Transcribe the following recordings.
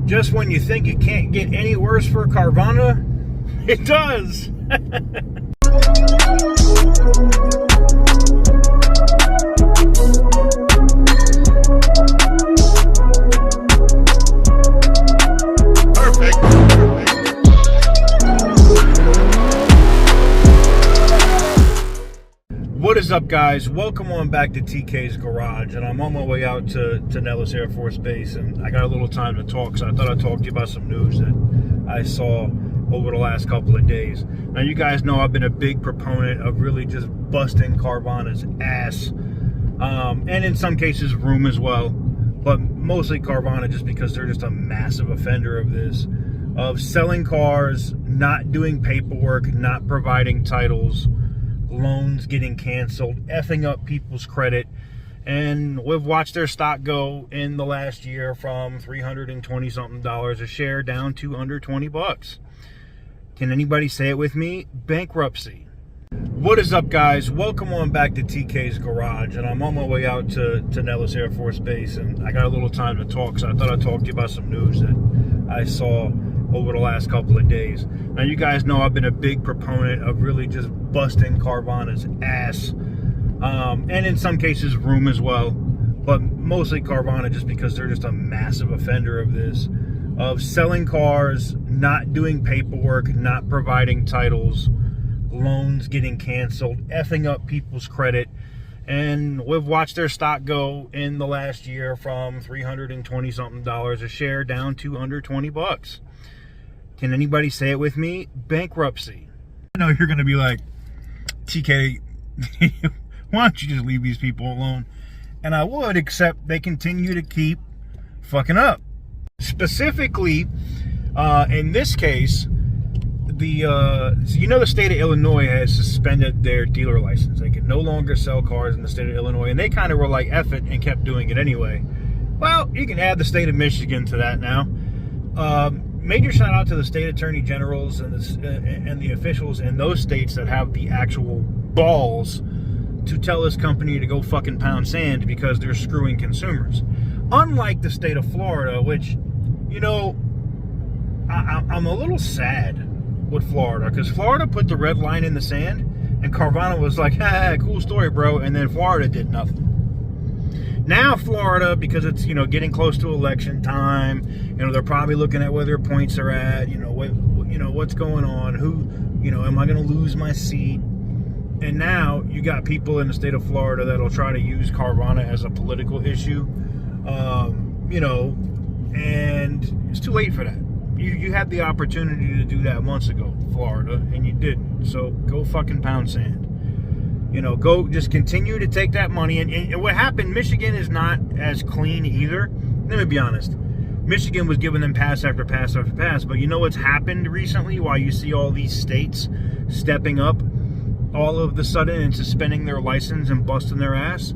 Just when you think it can't get any worse for Carvana, it does. What is up, guys? Welcome on back to TK's Garage, and I'm on my way out to Nellis Air Force Base, and I got a little time to talk, so I thought I'd talk to you about some news that I saw over the last couple of days. Now, you guys know I've been a big proponent of really just busting Carvana's ass, and in some cases Vroom as well, but mostly Carvana just because they're just a massive offender of this, of selling cars, not doing paperwork, not providing titles, loans getting canceled, effing up people's credit. And we've watched their stock go in the last year from $320 something a share down to under 20 bucks. Can anybody say it with me? Bankruptcy. What is up, guys? Welcome on back to TK's Garage, and I'm on my way out to Nellis Air Force Base, and I got a little time to talk, so I thought I'd talk to you about some news that I saw over the last couple of days. Now, you guys know I've been a big proponent of really just busting Carvana's ass, and in some cases Vroom as well, but mostly Carvana just because they're just a massive offender of this, of selling cars, not doing paperwork, not providing titles, loans getting canceled, effing up people's credit. And we've watched their stock go in the last year from $320 something a share down to under 20 bucks. Can anybody say it with me? Bankruptcy. I know you're going to be like, TK, why don't you just leave these people alone? And I would, except they continue to keep fucking up. Specifically, in this case, the state of Illinois has suspended their dealer license. They can no longer sell cars in the state of Illinois, and they kind of were like, F it, and kept doing it anyway. Well, you can add the state of Michigan to that now. Major shout out to the state attorney generals and the officials in those states that have the actual balls to tell this company to go fucking pound sand because they're screwing consumers. Unlike the state of Florida, which, you know, I'm a little sad with Florida, because Florida put the red line in the sand, and Carvana was like, "Ah, cool story, bro," and then Florida did nothing. Now Florida, because it's, you know, getting close to election time, you know, they're probably looking at where their points are at, you know, what's going on, who, you know, am I going to lose my seat? And now you got people in the state of Florida that'll try to use Carvana as a political issue, you know, and it's too late for that. You had the opportunity to do that months ago, Florida, and you didn't. So go fucking pound sand. You know, go just continue to take that money. And what happened, Michigan is not as clean either. Let me be honest. Michigan was giving them pass after pass after pass. But you know what's happened recently? Why you see all these states stepping up all of the sudden and suspending their license and busting their ass?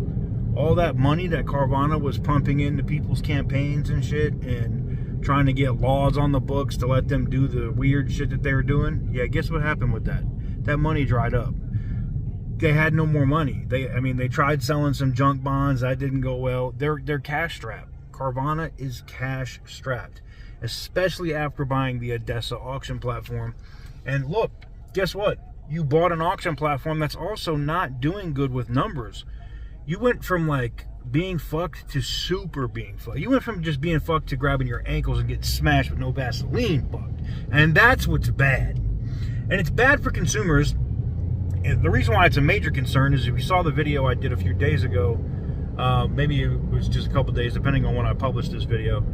All that money that Carvana was pumping into people's campaigns and shit, and trying to get laws on the books to let them do the weird shit that they were doing. Yeah, guess what happened with that? That money dried up. They had no more money. They tried selling some junk bonds. That didn't go well. They're cash strapped. Carvana is cash strapped, especially after buying the Odessa auction platform. And look, guess what? You bought an auction platform that's also not doing good with numbers. You went from like being fucked to super being fucked. You went from just being fucked to grabbing your ankles and getting smashed with no Vaseline fucked. And that's what's bad. And it's bad for consumers. And the reason why it's a major concern is if you saw the video I did a few days ago, maybe it was just a couple days, depending on when I published this video.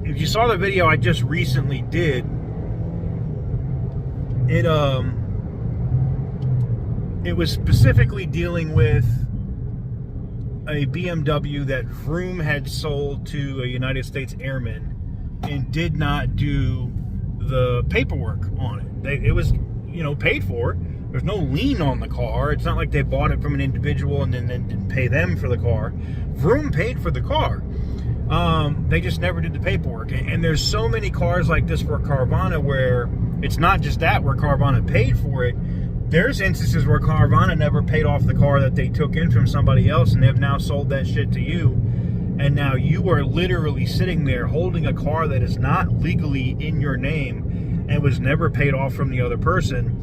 If you saw the video I just recently did, it was specifically dealing with a BMW that Vroom had sold to a United States Airman and did not do the paperwork on it. It was, you know, paid for. There's no lien on the car. It's not like they bought it from an individual and then didn't pay them for the car. Vroom paid for the car. They just never did the paperwork. And there's so many cars like this for Carvana where it's not just that, where Carvana paid for it. There's instances where Carvana never paid off the car that they took in from somebody else, and they've now sold that shit to you. and now you are literally sitting there holding a car that is not legally in your name and was never paid off from the other person,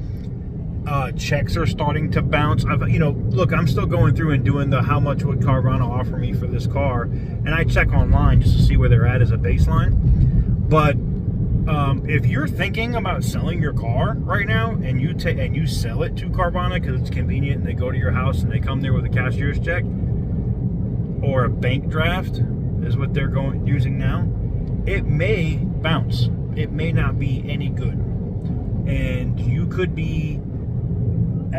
checks are starting to bounce. Look, I'm still going through and doing the how much would Carvana offer me for this car, and I check online just to see where they're at as a baseline. But if you're thinking about selling your car right now and you sell it to Carvana because it's convenient and they go to your house and they come there with a cashier's check or a bank draft is what they're using now, it may bounce. It may not be any good, and you could be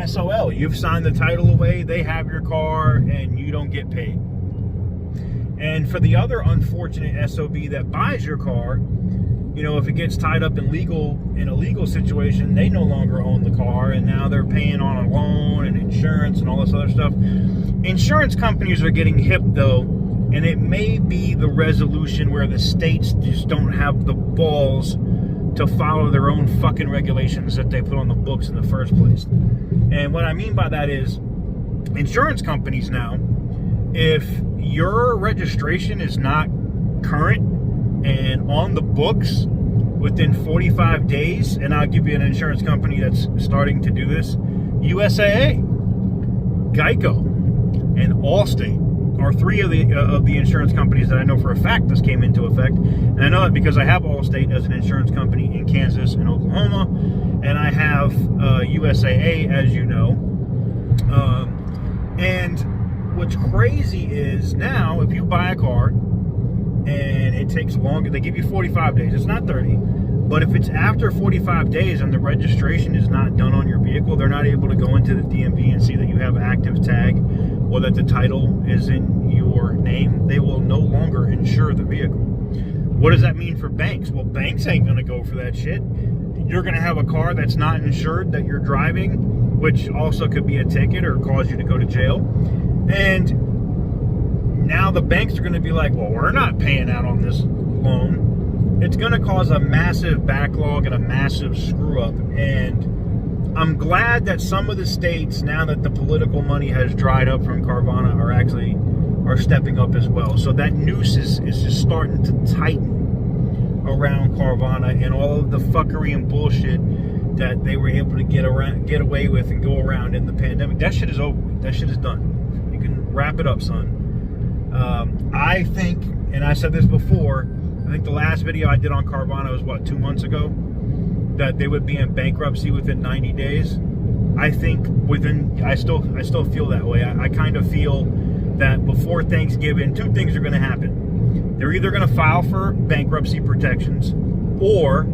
SOL. You've signed the title away, they have your car, and you don't get paid. And for the other unfortunate SOB that buys your car, if it gets tied up in a legal situation, they no longer own the car, and now they're paying on a loan and insurance and all this other stuff. Insurance companies are getting hip, though, and it may be the resolution where the states just don't have the balls to follow their own fucking regulations that they put on the books in the first place. And what I mean by that is, insurance companies now, if your registration is not current and on the books within 45 days, and I'll give you an insurance company that's starting to do this, USAA, Geico, and Allstate are three of the insurance companies that I know for a fact this came into effect. And I know that because I have Allstate as an insurance company in Kansas and Oklahoma, and I have USAA, as you know. And what's crazy is now, if you buy a car and it takes longer, they give you 45 days. It's not 30. But if it's after 45 days and the registration is not done on your vehicle, they're not able to go into the DMV and see that you have an active tag or that the title is in your name. They will no longer insure the vehicle. What does that mean for banks? Well, banks ain't going to go for that shit. You're going to have a car that's not insured that you're driving, which also could be a ticket or cause you to go to jail. And now the banks are going to be like, well, we're not paying out on this loan. It's going to cause a massive backlog and a massive screw up. And I'm glad that some of the states, now that the political money has dried up from Carvana, are stepping up as well. So that noose is just starting to tighten around Carvana and all of the fuckery and bullshit that they were able to get away with and go around in the pandemic. That shit is over with. That shit is done. You can wrap it up, son. I think, and I said this before, I think the last video I did on Carvana was, what, 2 months ago? That they would be in bankruptcy within 90 days. I think I still feel that way. I kind of feel that before Thanksgiving, two things are going to happen. They're either going to file for bankruptcy protections, or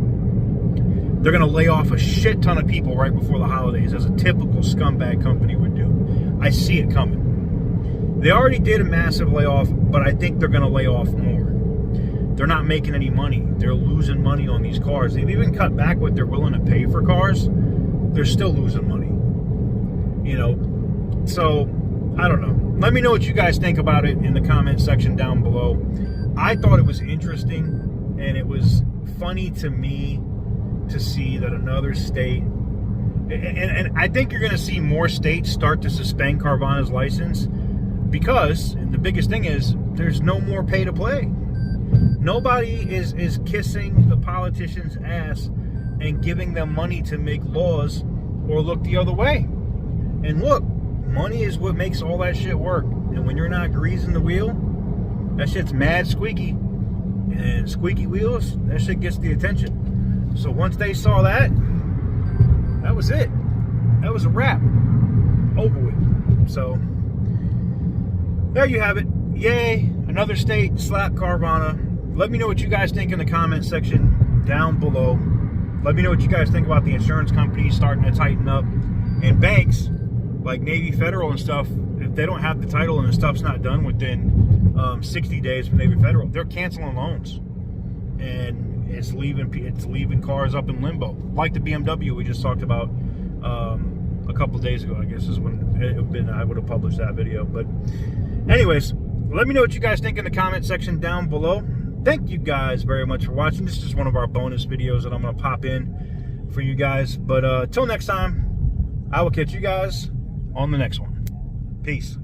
they're going to lay off a shit ton of people right before the holidays, as a typical scumbag company would do. I see it coming. They already did a massive layoff, but I think they're going to lay off more. They're not making any money. They're losing money on these cars. They've even cut back what they're willing to pay for cars. They're still losing money. So I don't know. Let me know what you guys think about it in the comment section down below. I thought it was interesting, and it was funny to me to see that another state, and I think you're going to see more states start to suspend Carvana's license, because, and the biggest thing is, there's no more pay to play. Nobody is kissing the politicians' ass and giving them money to make laws or look the other way. And look, money is what makes all that shit work. And when you're not greasing the wheel, that shit's mad squeaky. And squeaky wheels, that shit gets the attention. So once they saw that, that was it. That was a wrap. Over with. So there you have it. Yay, another state slapped Carvana. Let me know what you guys think in the comment section down below. Let me know what you guys think about the insurance companies starting to tighten up. And banks, like Navy Federal and stuff, if they don't have the title and the stuff's not done within 60 days from Navy Federal, they're canceling loans. And it's leaving cars up in limbo. Like the BMW we just talked about a couple days ago, I guess is when I would have published that video. But anyways, let me know what you guys think in the comment section down below. Thank you guys very much for watching. This is just one of our bonus videos that I'm going to pop in for you guys. But till next time, I will catch you guys on the next one. Peace.